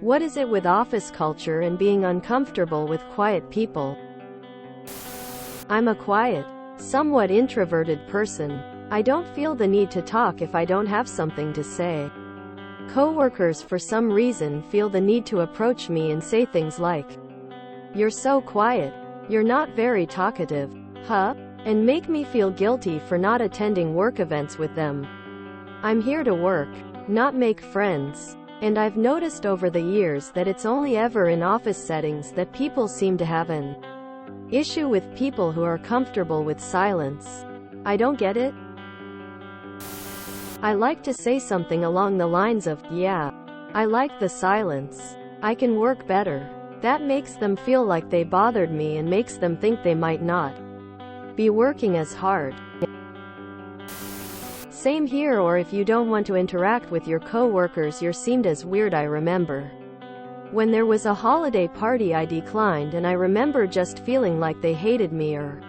What is it with office culture and being uncomfortable with quiet people? I'm a quiet, somewhat introverted person. I don't feel the need to talk if I don't have something to say. Coworkers for some reason feel the need to approach me and say things like, "You're so quiet. You're not very talkative, huh?" and make me feel guilty for not attending work events with them. I'm here to work, not make friends. And I've noticed over the years that it's only ever in office settings that people seem to have an issue with people who are comfortable with silence. I don't get it. I like to say something along the lines of, "Yeah, I like the silence. I can work better." That makes them feel like they bothered me and makes them think they might not be working as hard. Same here. Or if you don't want to interact with your co-workers, you're seen as weird. I remember when there was a holiday party I declined, and I remember just feeling like they hated me or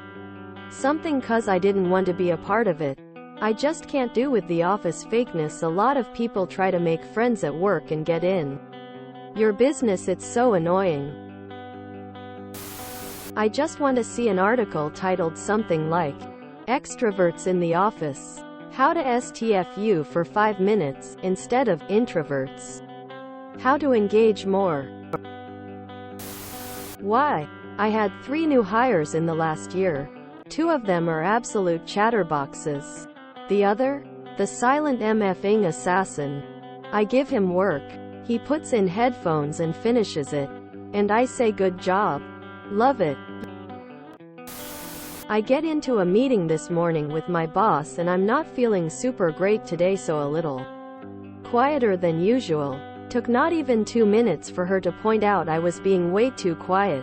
something cause I didn't want to be a part of it. I just can't do with the office fakeness. A lot of people try to make friends at work and get in your business. It's so annoying. I just want to see an article titled something like, "Extroverts in the Office. How to STFU for 5 minutes, instead of introverts. How to engage more." Why? I had 3 new hires in the last year. 2 of them are absolute chatterboxes. The other? The silent MFing assassin. I give him work. He puts in headphones and finishes it. And I say good job. Love it. I get into a meeting this morning with my boss and I'm not feeling super great today, so a little quieter than usual. Took not even 2 minutes for her to point out I was being way too quiet.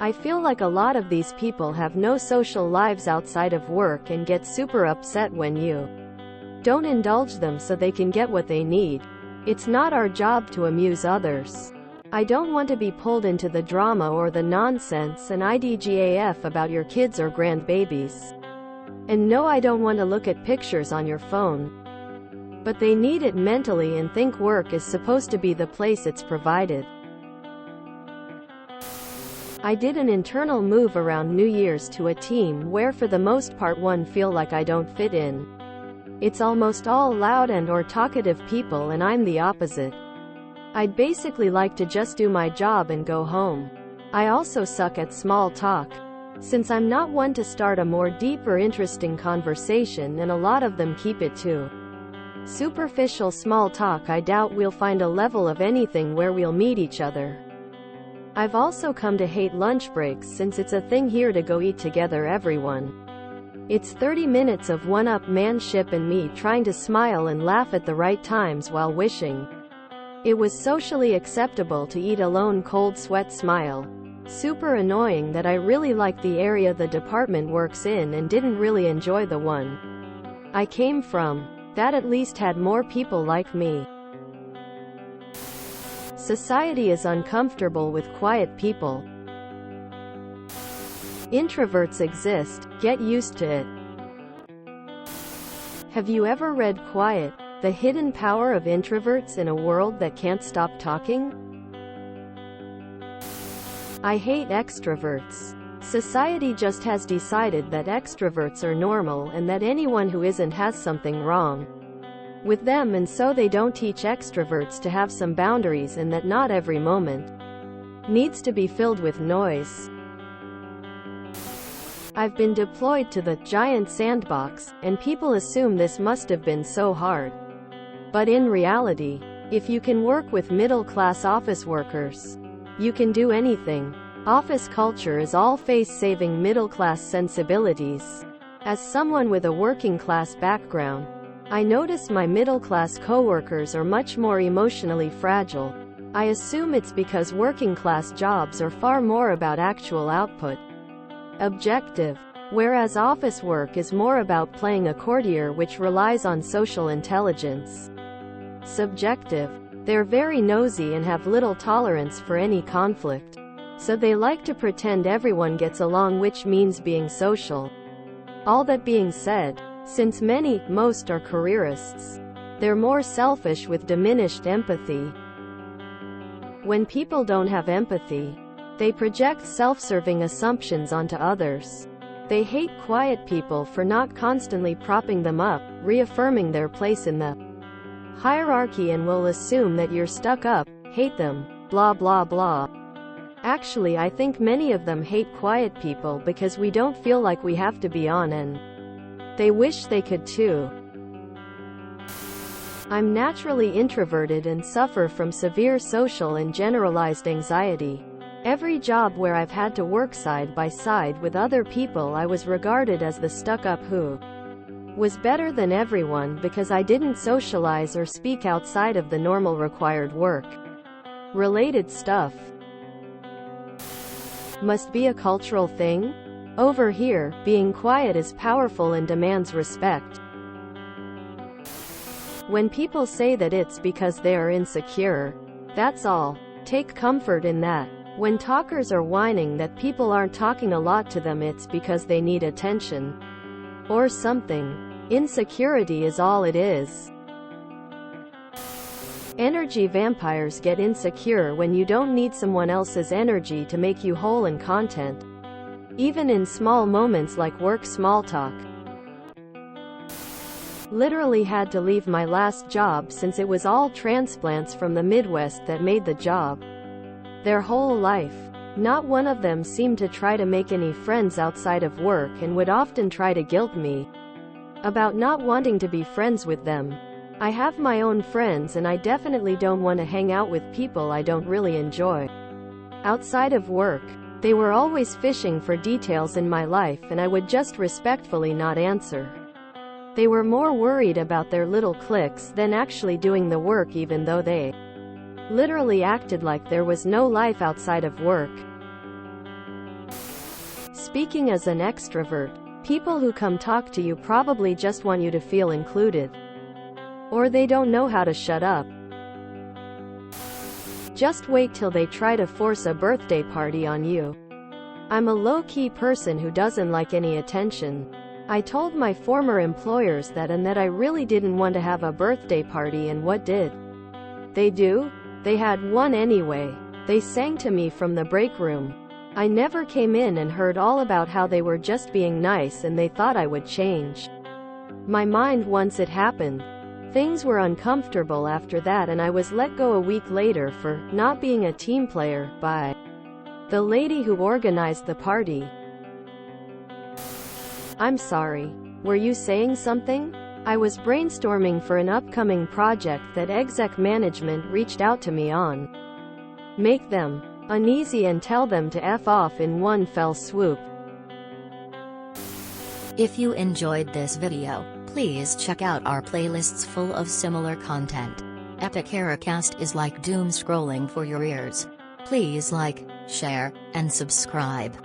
I feel like a lot of these people have no social lives outside of work and get super upset when you don't indulge them so they can get what they need. It's not our job to amuse others. I don't want to be pulled into the drama or the nonsense and IDGAF about your kids or grandbabies. And no, I don't want to look at pictures on your phone. But they need it mentally and think work is supposed to be the place it's provided. I did an internal move around New Year's to a team where for the most part one feel like I don't fit in. It's almost all loud and or talkative people and I'm the opposite. I'd basically like to just do my job and go home. I also suck at small talk. Since I'm not one to start a more deep or interesting conversation and a lot of them keep it to superficial small talk, I doubt we'll find a level of anything where we'll meet each other. I've also come to hate lunch breaks since it's a thing here to go eat together everyone. It's 30 minutes of one-upmanship and me trying to smile and laugh at the right times while wishing it was socially acceptable to eat alone. Cold sweat smile. Super annoying that I really liked the area the department works in and didn't really enjoy the one I came from. That at least had more people like me. Society is uncomfortable with quiet people. Introverts exist, get used to it. Have you ever read Quiet: The Hidden Power of Introverts in a World That Can't Stop Talking? I hate extroverts. Society just has decided that extroverts are normal and that anyone who isn't has something wrong with them, and so they don't teach extroverts to have some boundaries and that not every moment needs to be filled with noise. I've been deployed to the giant sandbox, and people assume this must have been so hard. But in reality, if you can work with middle-class office workers, you can do anything. Office culture is all face-saving middle-class sensibilities. As someone with a working-class background, I notice my middle-class coworkers are much more emotionally fragile. I assume it's because working-class jobs are far more about actual output, objective, whereas office work is more about playing a courtier, which relies on social intelligence, subjective. They're very nosy and have little tolerance for any conflict. So they like to pretend everyone gets along, which means being social. All that being said, since most are careerists, They're more selfish with diminished empathy. When people don't have empathy, they project self-serving assumptions onto others. They hate quiet people for not constantly propping them up, reaffirming their place in the hierarchy, and will assume that you're stuck up, hate them, blah blah blah. Actually, I think many of them hate quiet people because we don't feel like we have to be on, and they wish they could too. I'm naturally introverted and suffer from severe social and generalized anxiety. Every job where I've had to work side by side with other people, I was regarded as the stuck-up who was better than everyone because I didn't socialize or speak outside of the normal required work-related stuff. Must be a cultural thing? Over here, being quiet is powerful and demands respect. When people say that it's because they are insecure, that's all. Take comfort in that. When talkers are whining that people aren't talking a lot to them, it's because they need attention or something. Insecurity is all it is. Energy vampires get insecure when you don't need someone else's energy to make you whole in content, even in small moments like work small talk. Literally had to leave my last job since it was all transplants from the Midwest that made the job their whole life. Not one of them seemed to try to make any friends outside of work and would often try to guilt me about not wanting to be friends with them. I have my own friends and I definitely don't want to hang out with people I don't really enjoy outside of work. They were always fishing for details in my life and I would just respectfully not answer. They were more worried about their little cliques than actually doing the work, even though they literally acted like there was no life outside of work. Speaking as an extrovert, people who come talk to you probably just want you to feel included. Or they don't know how to shut up. Just wait till they try to force a birthday party on you. I'm a low-key person who doesn't like any attention. I told my former employers that and that I really didn't want to have a birthday party, and what did they do? They had one anyway. They sang to me from the break room. I never came in and heard all about how they were just being nice and they thought I would change my mind once it happened. Things were uncomfortable after that and I was let go a week later for not being a team player by the lady who organized the party. I'm sorry. Were you saying something? I was brainstorming for an upcoming project that exec management reached out to me on. Make them uneasy and tell them to F off in one fell swoop. If you enjoyed this video, please check out our playlists full of similar content. Epic Heracast is like doom scrolling for your ears. Please like, share, and subscribe.